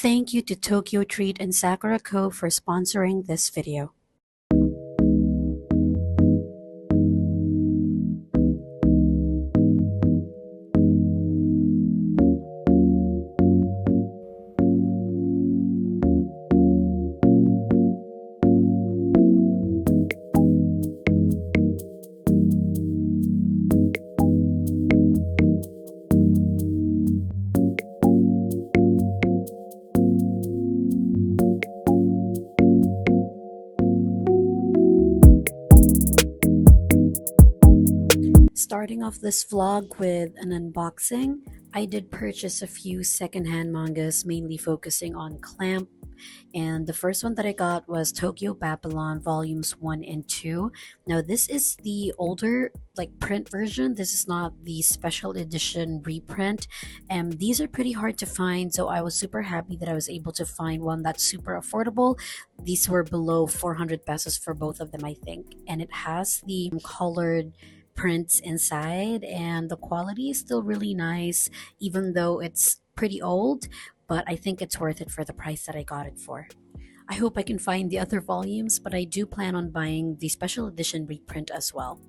Thank you to Tokyo Treat and Sakuraco for sponsoring this video. Starting off this vlog with an unboxing, I did purchase a few secondhand mangas, mainly focusing on Clamp. And the first one that I got was Tokyo Babylon Volumes 1 and 2. Now, this is the older, like, print version. This is not the special edition reprint. And these are pretty hard to find, so I was super happy that I was able to find one that's super affordable. These were below 400 pesos for both of them, I think. And it has the colored prints inside, and the quality is still really nice, even though it's pretty old, but I think it's worth it for the price that I got it for. I hope I can find the other volumes, but I do plan on buying the special edition reprint as well.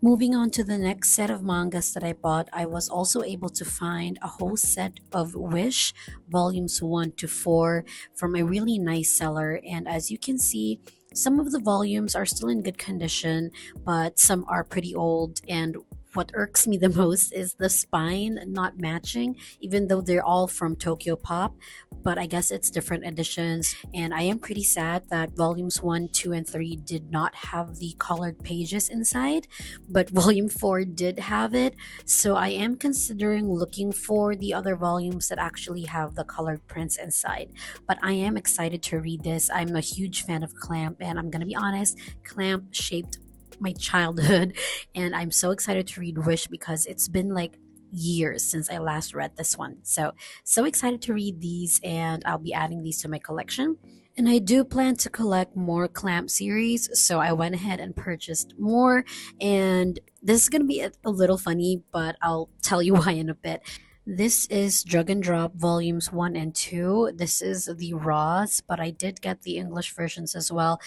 Moving on to the next set of mangas that I bought, I was also able to find a whole set of Wish volumes 1 to 4 from a really nice seller. And as you can see, some of the volumes are still in good condition, but some are pretty old. And what irks me the most is the spine not matching, even though they're all from Tokyo Pop. But I guess it's different editions, and I am pretty sad that volumes 1, 2, and 3 did not have the colored pages inside, but volume 4 did have it. So I am considering looking for the other volumes that actually have the colored prints inside. But I am excited to read this. I'm a huge fan of Clamp, and I'm gonna be honest, Clamp shaped my childhood, and I'm so excited to read Wish because it's been like years since I last read this one. So excited to read these, and I'll be adding these to my collection. And I do plan to collect more Clamp series, so I went ahead and purchased more. And this is going to be a little funny, but I'll tell you why in a bit. This is Drug and Drop volumes 1 and 2. This is the Raws, but I did get the English versions as well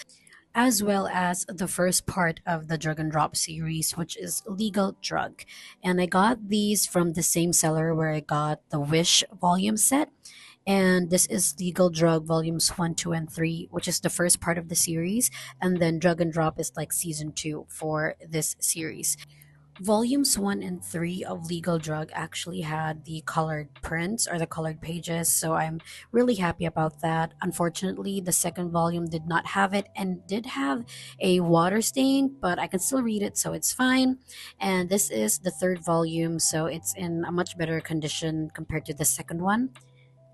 as the first part of the Drug and Drop series, which is Legal Drug. And I got these from the same seller where I got the Wish volume set. And this is Legal Drug volumes 1, 2, and 3, which is the first part of the series. And then Drug and Drop is like season 2 for this series. Volumes 1 and 3 of Legal Drug actually had the colored prints or the colored pages, so I'm really happy about that. Unfortunately, the second volume did not have it and did have a water stain, but I can still read it, so it's fine. And this is the third volume, so it's in a much better condition compared to the second one.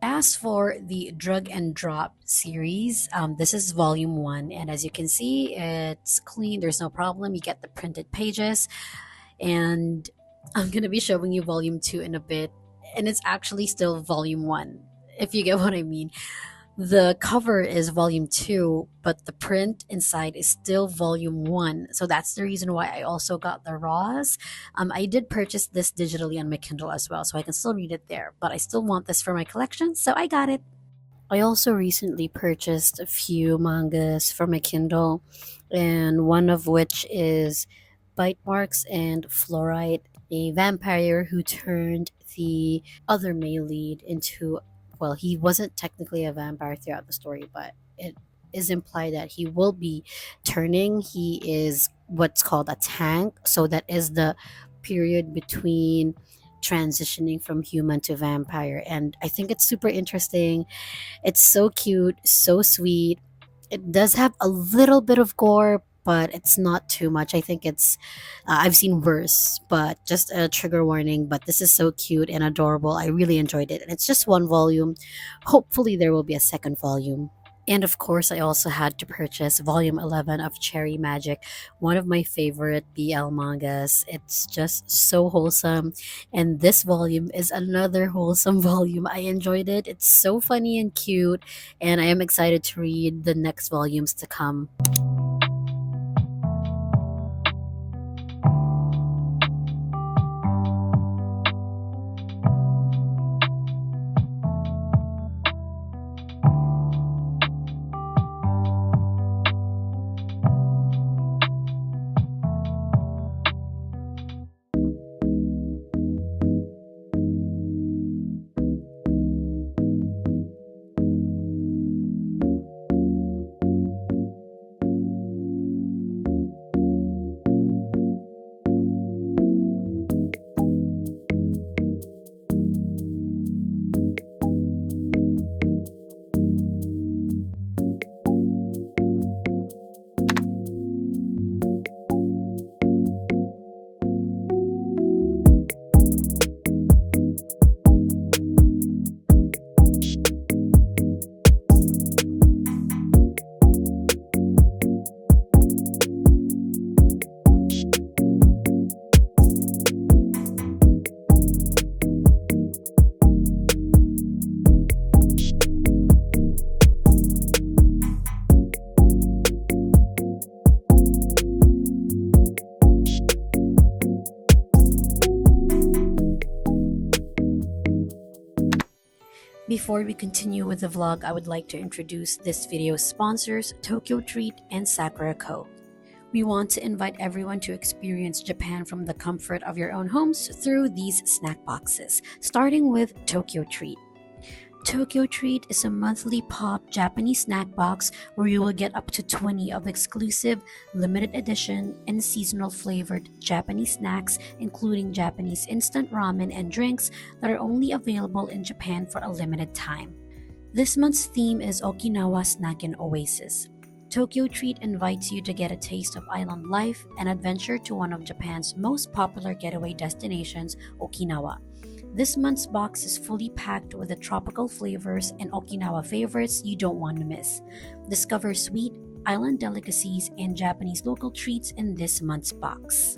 As for the Drug and Drop series, this is volume 1, and as you can see, it's clean, there's no problem. You get the printed pages, and I'm gonna be showing you volume 2 in a bit, and it's actually still volume 1, if you get what I mean. The cover is volume 2, but the print inside is still volume 1, so that's the reason why I also got the Raws. I did purchase this digitally on my Kindle as well, so I can still read it there, but I still want this for my collection, so I got it. I also recently purchased a few mangas for my Kindle, and one of which is Bite Marks and Fluorite, a vampire who turned the other male lead into, well, he wasn't technically a vampire throughout the story, but it is implied that he will be turning. He is what's called a tank, so that is the period between transitioning from human to vampire, and I think it's super interesting. It's so cute, so sweet. It does have a little bit of gore, but it's not too much. I think I've seen worse, but just a trigger warning. But this is so cute and adorable. I really enjoyed it. And it's just one volume. Hopefully, there will be a second volume. And of course, I also had to purchase volume 11 of Cherry Magic, one of my favorite BL mangas. It's just so wholesome. And this volume is another wholesome volume. I enjoyed it. It's so funny and cute. And I am excited to read the next volumes to come. Before we continue with the vlog, I would like to introduce this video's sponsors, Tokyo Treat and Sakuraco. We want to invite everyone to experience Japan from the comfort of your own homes through these snack boxes, starting with Tokyo Treat. Tokyo Treat is a monthly pop Japanese snack box where you will get up to 20 of exclusive, limited edition, and seasonal flavored Japanese snacks, including Japanese instant ramen and drinks that are only available in Japan for a limited time. This month's theme is Okinawa Snack and Oasis. Tokyo Treat invites you to get a taste of island life and adventure to one of Japan's most popular getaway destinations, Okinawa. This month's box is fully packed with the tropical flavors and Okinawa favorites you don't want to miss. Discover sweet, island delicacies, and Japanese local treats in this month's box.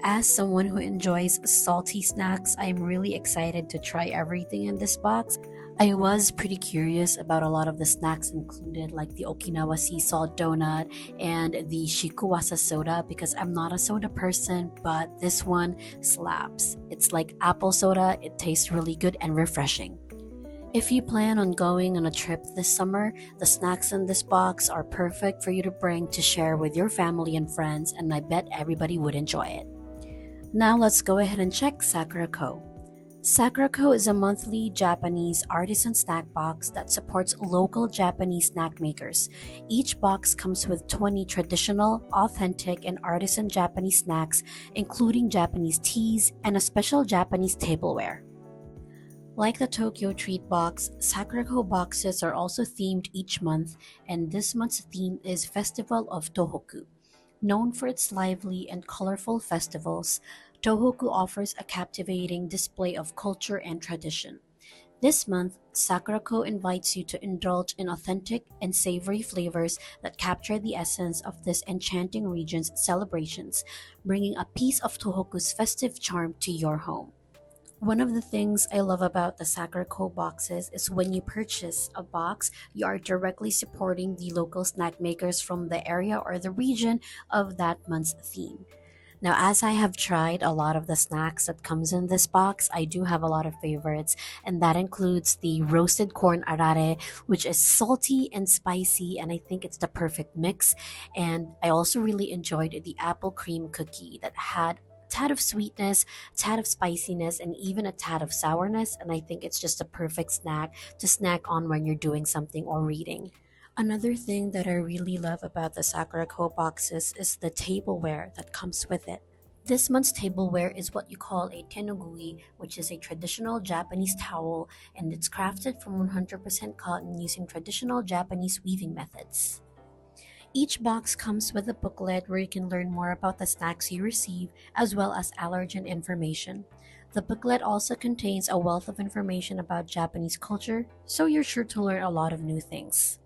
As someone who enjoys salty snacks, I'm really excited to try everything in this box. I was pretty curious about a lot of the snacks included, like the Okinawa sea salt donut and the shikuwasa soda, because I'm not a soda person, but this one slaps. It's like apple soda, it tastes really good and refreshing. If you plan on going on a trip this summer, the snacks in this box are perfect for you to bring to share with your family and friends, and I bet everybody would enjoy it. Now let's go ahead and check Sakuraco. Sakuraco is a monthly Japanese artisan snack box that supports local Japanese snack makers. Each box comes with 20 traditional, authentic, and artisan Japanese snacks, including Japanese teas and a special Japanese tableware. Like the Tokyo Treat box, Sakuraco boxes are also themed each month, and this month's theme is Festival of Tohoku. Known for its lively and colorful festivals, Tohoku offers a captivating display of culture and tradition. This month, Sakuraco invites you to indulge in authentic and savory flavors that capture the essence of this enchanting region's celebrations, bringing a piece of Tohoku's festive charm to your home. One of the things I love about the Sakuraco boxes is when you purchase a box, you are directly supporting the local snack makers from the area or the region of that month's theme. Now, as I have tried a lot of the snacks that comes in this box, I do have a lot of favorites, and that includes the roasted corn arare, which is salty and spicy, and I think it's the perfect mix. And I also really enjoyed the apple cream cookie that had a tad of sweetness, a tad of spiciness, and even a tad of sourness, and I think it's just a perfect snack to snack on when you're doing something or reading. Another thing that I really love about the Sakura Co boxes is the tableware that comes with it. This month's tableware is what you call a tenugui, which is a traditional Japanese towel, and it's crafted from 100% cotton using traditional Japanese weaving methods. Each box comes with a booklet where you can learn more about the snacks you receive, as well as allergen information. The booklet also contains a wealth of information about Japanese culture, so you're sure to learn a lot of new things.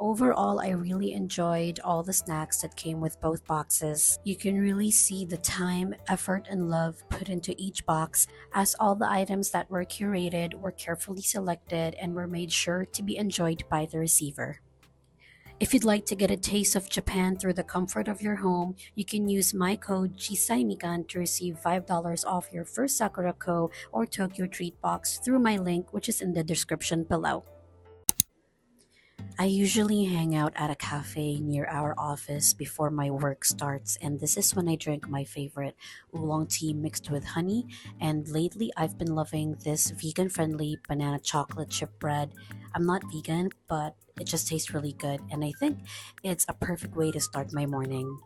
Overall, I really enjoyed all the snacks that came with both boxes. You can really see the time, effort, and love put into each box, as all the items that were curated were carefully selected and were made sure to be enjoyed by the receiver. If you'd like to get a taste of Japan through the comfort of your home, you can use my code CHISAIMIKAN to receive $5 off your first Sakura Co. or Tokyo Treat box through my link, which is in the description below. I usually hang out at a cafe near our office before my work starts, and this is when I drink my favorite oolong tea mixed with honey. And lately, I've been loving this vegan friendly banana chocolate chip bread. I'm not vegan, but it just tastes really good, and I think it's a perfect way to start my morning.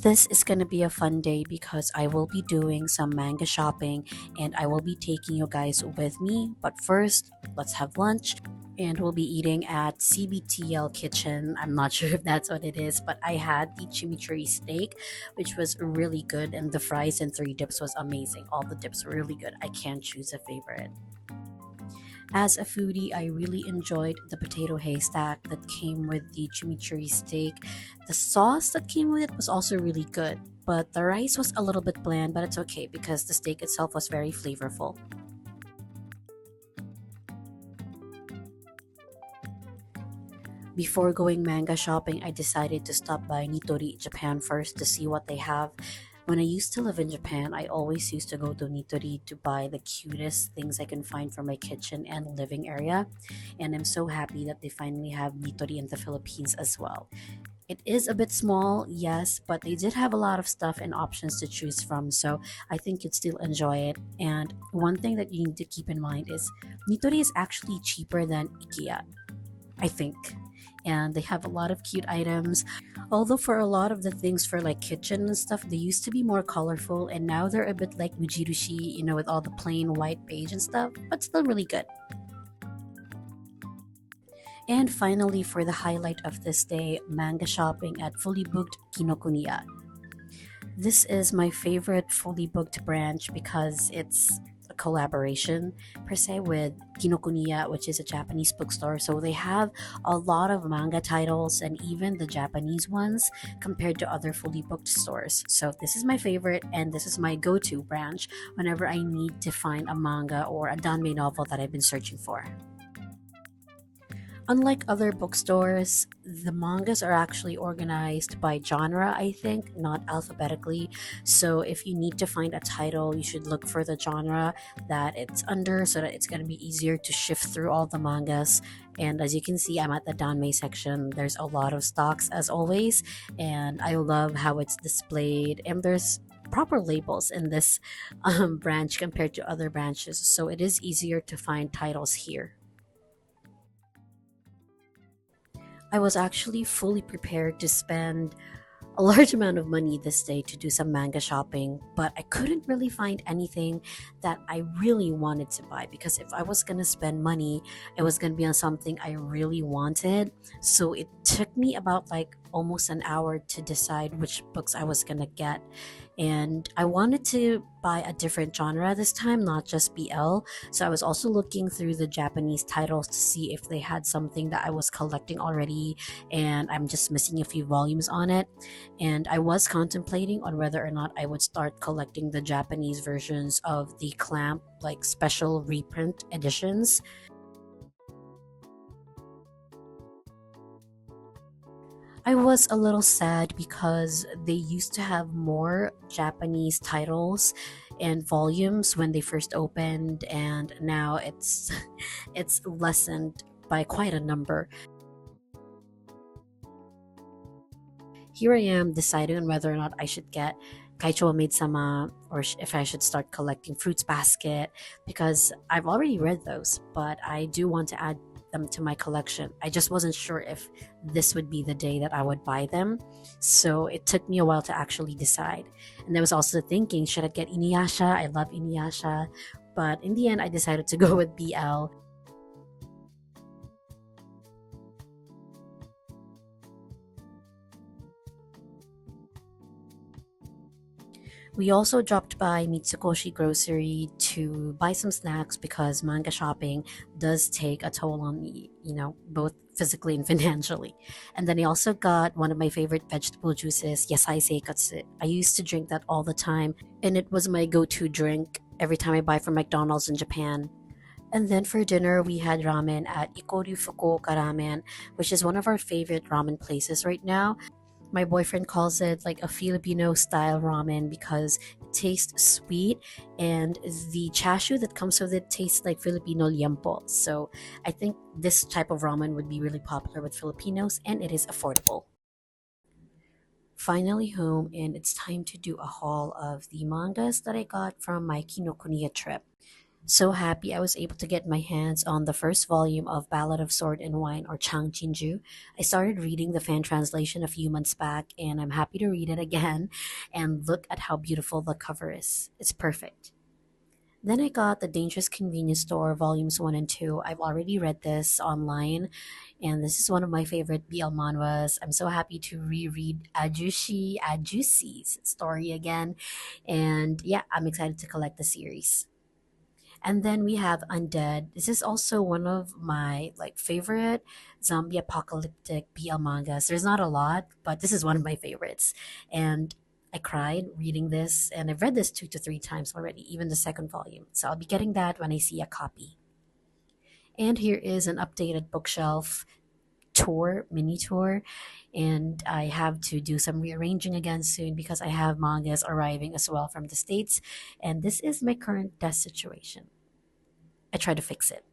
This is going to be a fun day because I will be doing some manga shopping and I will be taking you guys with me. But first, let's have lunch and we'll be eating at CBTL Kitchen. I'm not sure if that's what it is, but I had the chimichurri steak, which was really good, and the fries and three dips was amazing. All the dips were really good. I can't choose a favorite. As a foodie, I really enjoyed the potato haystack that came with the chimichurri steak. The sauce that came with it was also really good, but the rice was a little bit bland, but it's okay because the steak itself was very flavorful. Before going manga shopping, I decided to stop by Nitori, Japan first to see what they have. When I used to live in Japan, I always used to go to Nitori to buy the cutest things I can find for my kitchen and living area. And I'm so happy that they finally have Nitori in the Philippines as well. It is a bit small, yes, but they did have a lot of stuff and options to choose from, so I think you'd still enjoy it. And one thing that you need to keep in mind is Nitori is actually cheaper than IKEA, I think. And they have a lot of cute items. Although for a lot of the things for like kitchen and stuff, they used to be more colorful and now they're a bit like Mujirushi, with all the plain white beige and stuff, but still really good. And finally, for the highlight of this day, manga shopping at fully booked Kinokuniya. This is my favorite fully booked branch because it's a collaboration per se with Kinokuniya, which is a Japanese bookstore. So they have a lot of manga titles and even the Japanese ones compared to other fully booked stores. So this is my favorite and this is my go-to branch whenever I need to find a manga or a danmei novel that I've been searching for. Unlike other bookstores, the mangas are actually organized by genre, I think, not alphabetically. So if you need to find a title, you should look for the genre that it's under so that it's going to be easier to shift through all the mangas. And as you can see, I'm at the Danmei section. There's a lot of stocks as always, and I love how it's displayed. And there's proper labels in this branch compared to other branches, so it is easier to find titles here. I was actually fully prepared to spend a large amount of money this day to do some manga shopping, but I couldn't really find anything that I really wanted to buy because if I was going to spend money, it was going to be on something I really wanted. So it took me about like almost an hour to decide which books I was going to get. And I wanted to buy a different genre this time, not just BL. So I was also looking through the Japanese titles to see if they had something that I was collecting already and I'm just missing a few volumes on it. And I was contemplating on whether or not I would start collecting the Japanese versions of the Clamp, like special reprint editions. I was a little sad because they used to have more Japanese titles and volumes when they first opened, and now it's it's lessened by quite a number. Here I am deciding on whether or not I should get Kaicho Maid-sama or if I should start collecting Fruits Basket because I've already read those, but I do want to add them to my collection. I just wasn't sure if this would be the day that I would buy them, so it took me a while to actually decide. And I was also thinking, should I get Inuyasha? I love Inuyasha, but in the end, I decided to go with BL. We also dropped by Mitsukoshi Grocery to buy some snacks because manga shopping does take a toll on me, both physically and financially. And then I also got one of my favorite vegetable juices, Yasai Seikatsu. I used to drink that all the time, and it was my go to drink every time I buy from McDonald's in Japan. And then for dinner, we had ramen at Ikoru Fukuoka Ramen, which is one of our favorite ramen places right now. My boyfriend calls it like a Filipino style ramen because it tastes sweet and the chashu that comes with it tastes like Filipino liempo. So I think this type of ramen would be really popular with Filipinos and it is affordable. Finally home and it's time to do a haul of the mangas that I got from my Kinokuniya trip. So happy I was able to get my hands on the first volume of Ballad of Sword and Wine or Chang Chinju. I started reading the fan translation a few months back and I'm happy to read it again and look at how beautiful the cover is. It's perfect. Then I got The Dangerous Convenience Store Volumes 1 and 2. I've already read this online and this is one of my favorite BL manhwas. I'm so happy to reread Ajusi's story again. And yeah, I'm excited to collect the series. And then we have Undead. This is also one of my like favorite zombie apocalyptic BL mangas. There's not a lot, but this is one of my favorites. And I cried reading this, and I've read this 2 to 3 times already, even the second volume. So I'll be getting that when I see a copy. And here is an updated bookshelf. tour, mini tour, and I have to do some rearranging again soon because I have mangas arriving as well from the States, and this is my current desk situation. I try to fix it.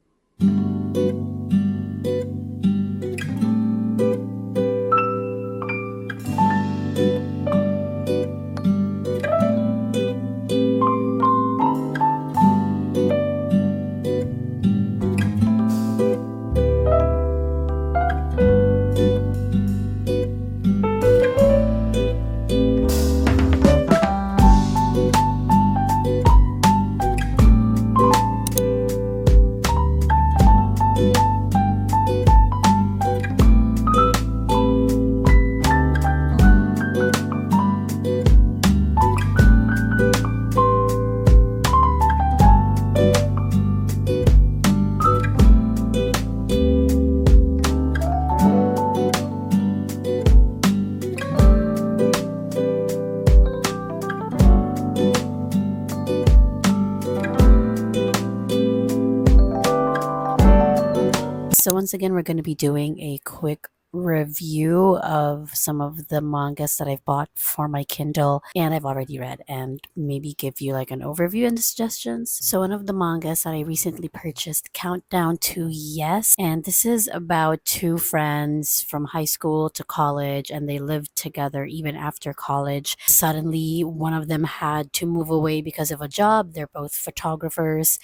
So once again, we're going to be doing a quick review of some of the mangas that I've bought for my Kindle and I've already read, and maybe give you like an overview and suggestions. So one of the mangas that I recently purchased, Countdown to Yes, and this is about two friends from high school to college, and they lived together even after college. Suddenly one of them had to move away because of a job. They're both photographers,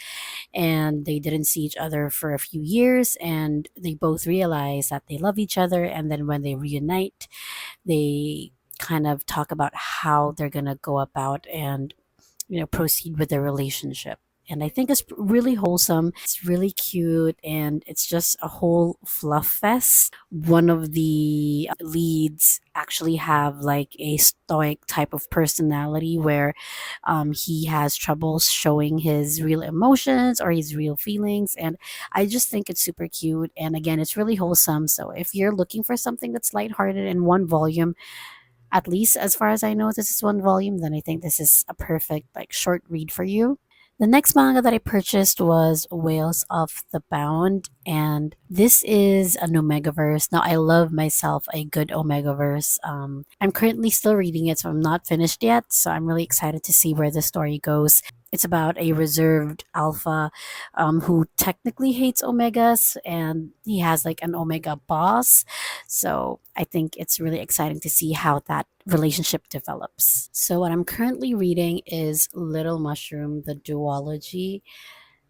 and they didn't see each other for a few years, and they both realize that they love each other, and then when they reunite, they kind of talk about how they're going to go about and proceed with their relationship. And I think it's really wholesome. It's really cute, and it's just a whole fluff fest. One of the leads actually have like a stoic type of personality where he has trouble showing his real emotions or his real feelings, and I just think it's super cute. And again, it's really wholesome. So if you're looking for something that's lighthearted in one volume, at least as far as I know, this is one volume, then I think this is a perfect like short read for you. The next manga that I purchased was Whales of the Bound, and this is an Omegaverse. Now, I love myself a good Omegaverse. I'm currently still reading it, so I'm not finished yet. So I'm really excited to see where the story goes. It's about a reserved alpha who technically hates Omegas, and he has like an Omega boss. So I think it's really exciting to see how that relationship develops. So what I'm currently reading is Little Mushroom, the duology.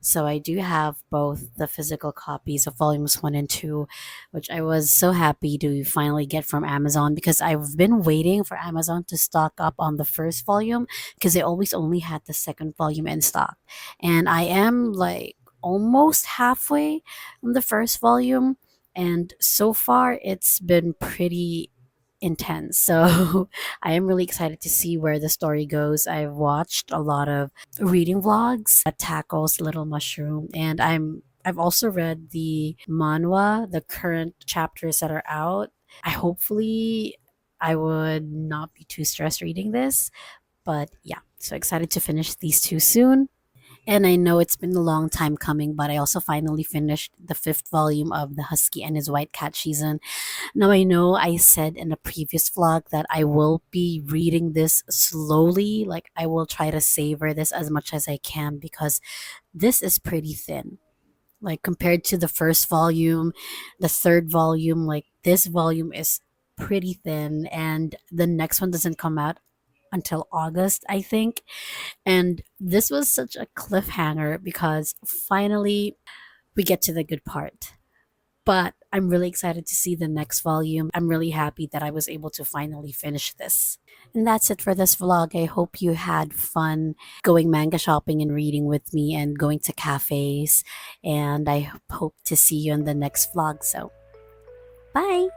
So I do have both the physical copies of volumes 1 and 2, which I was so happy to finally get from Amazon because I've been waiting for Amazon to stock up on the first volume because they always only had the second volume in stock. And I am like almost halfway on the first volume, and so far it's been pretty intense. So I am really excited to see where the story goes. I've watched a lot of reading vlogs that tackles Little Mushroom, and I've also read the manhwa, the current chapters that are out. I would not be too stressed reading this, but yeah, so excited to finish these two soon. And I know it's been a long time coming, but I also finally finished the fifth volume of The Husky and His White Cat season. Now, I know I said in a previous vlog that I will be reading this slowly. Like, I will try to savor this as much as I can because this is pretty thin. Like, compared to the first volume, the third volume, like, this volume is pretty thin, and the next one doesn't come out until August, I think. And this was such a cliffhanger because finally we get to the good part. But I'm really excited to see the next volume. I'm really happy that I was able to finally finish this. And that's it for this vlog. I hope you had fun going manga shopping and reading with me and going to cafes. And I hope to see you in the next vlog. So, bye!